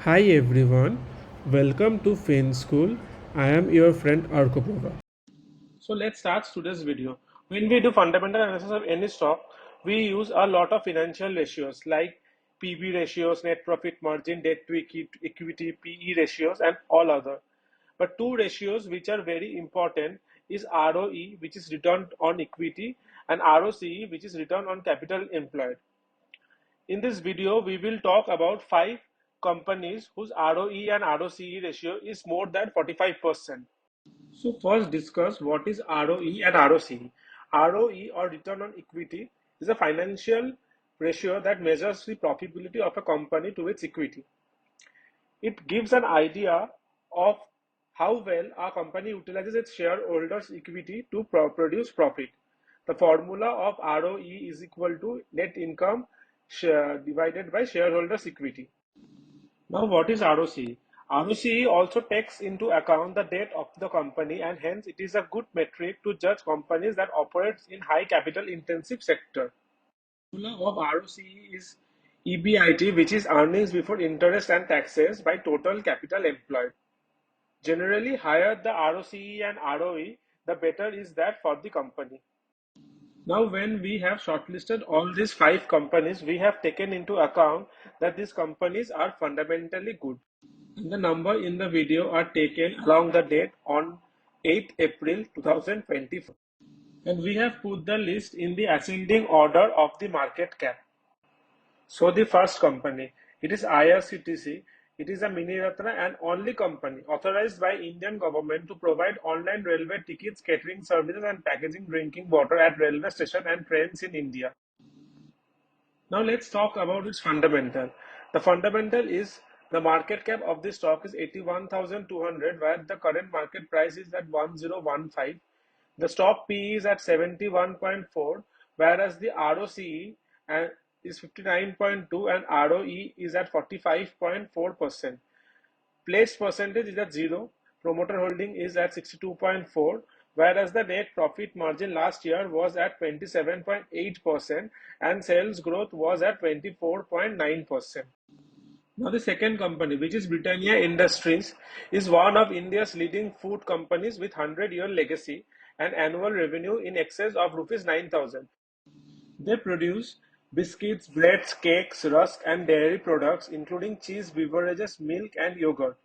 Hi everyone, welcome to Fin School. I am your friend ARKAPRAVA. So let's start today's video. When we do fundamental analysis of any stock, we use a lot of financial ratios like PB ratios, net profit margin, debt to equity, PE ratios, and all other. But two ratios which are very important is ROE, which is return on equity, and ROCE, which is return on capital employed. In this video, we will talk about 5 companies whose ROE and ROCE ratio is more than 45%. So first discuss what is ROE and ROCE. ROE or return on equity is a financial ratio that measures the profitability of a company to its equity. It gives an idea of how well a company utilizes its shareholders' equity to produce profit. The formula of ROE is equal to net income divided by shareholders' equity. Now, what is ROCE? ROCE also takes into account the debt of the company, and hence it is a good metric to judge companies that operate in high capital intensive sector. Formula of ROCE is EBIT, which is earnings before interest and taxes by total capital employed. Generally, higher the ROCE and ROE, the better is that for the company. Now, when we have shortlisted all these 5 companies, we have taken into account that these companies are fundamentally good. And the number in the video are taken along the date on 8th April 2024. And we have put the list in the ascending order of the market cap. So the first company, it is IRCTC. It is a Miniratna and only company authorized by Indian government to provide online railway tickets, catering services and packaging drinking water at railway station and trains in India. Now let's talk about its fundamental. The fundamental is the market cap of this stock is 81,200, where the current market price is at 1015. The stock PE is at 71.4, whereas the ROCE is 59.2 and ROE is at 45.4%. Pledged percentage is at 0. Promoter holding is at 62.4, whereas the net profit margin last year was at 27.8% and sales growth was at 24.9%. Now the second company, which is Britannia Industries, is one of India's leading food companies with 100-year legacy and annual revenue in excess of rupees 9,000. They produce biscuits, breads, cakes, rusk and dairy products including cheese, beverages, milk and yogurt.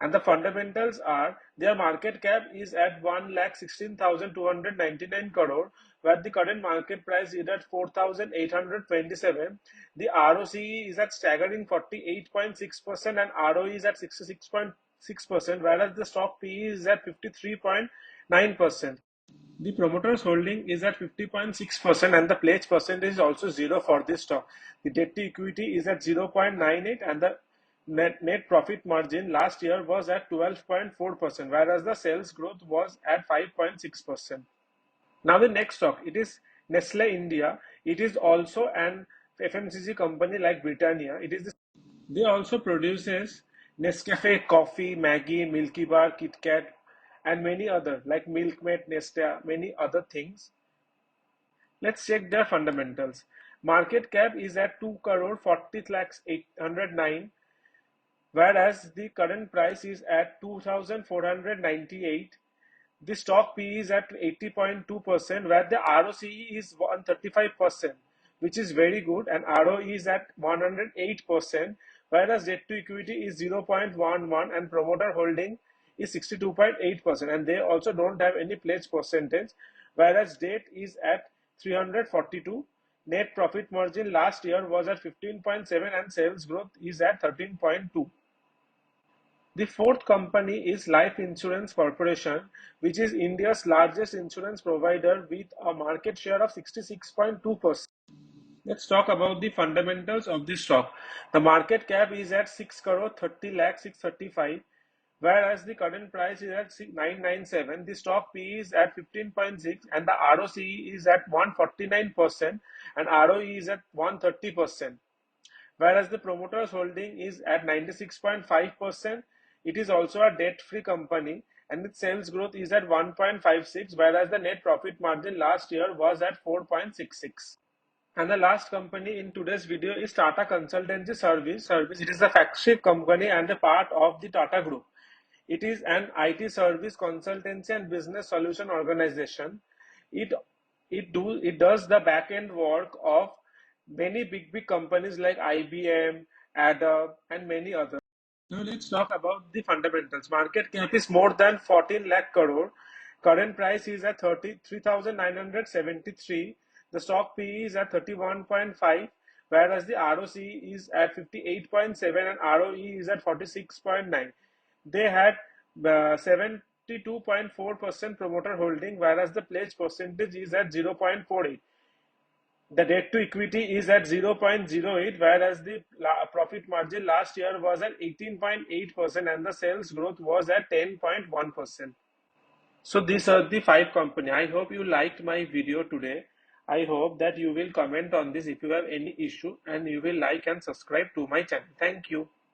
And the fundamentals are their market cap is at 1,16,299 crore, where the current market price is at 4,827. The ROCE is at staggering 48.6% and ROE is at 66.6%, whereas the stock PE is at 53.9%. The promoter's holding is at 50.6% and the pledge percentage is also 0 for this stock. The debt to equity is at 0.98 and the net profit margin last year was at 12.4%, whereas the sales growth was at 5.6%. Now the next stock, it is Nestle India. It is also an FMCG company like Britannia. They also produces Nescafe, coffee, Maggi, Milky Bar, Kit Kat, and many other like Milkmaid, Nestea, many other things. Let's check their fundamentals. Market cap is at 2 crore 40 lakhs 809, whereas the current price is at 2,498. The stock PE is at 80.2%, where the ROCE is 135%, which is very good, and ROE is at 108%, whereas debt to equity is 0.11 and promoter holding is 62.8%, and they also don't have any pledge percentage, whereas debt is at 342. Net profit margin last year was at 15.7 and sales growth is at 13.2. The fourth company is Life Insurance Corporation, which is India's largest insurance provider with a market share of 66.2%. Let's talk about the fundamentals of this stock. The market cap is at 6 crore 30 lakh 635, whereas the current price is at 997. The stock PE is at 15.6 and the ROCE is at 149% and ROE is at 130%. Whereas the promoter's holding is at 96.5%. It is also a debt-free company and its sales growth is at 1.56, whereas the net profit margin last year was at 4.66. And the last company in today's video is Tata Consultancy Service. It is a flagship company and a part of the Tata Group. It is an IT service consultancy and business solution organization. It it does the back end work of many big companies like IBM, Adobe, and many others. Now let's talk about the fundamentals. Market cap is more than 14 lakh crore. Current price is at 33,973. The stock PE is at 31.5, whereas the ROC is at 58.7 and ROE is at 46.9. They had 72.4% promoter holding, whereas the pledge percentage is at 0.48. The debt to equity is at 0.08, whereas the profit margin last year was at 18.8% and the sales growth was at 10.1%. So these are the 5 companies. I hope you liked my video today. I hope that you will comment on this if you have any issue, and you will like and subscribe to my channel. Thank you.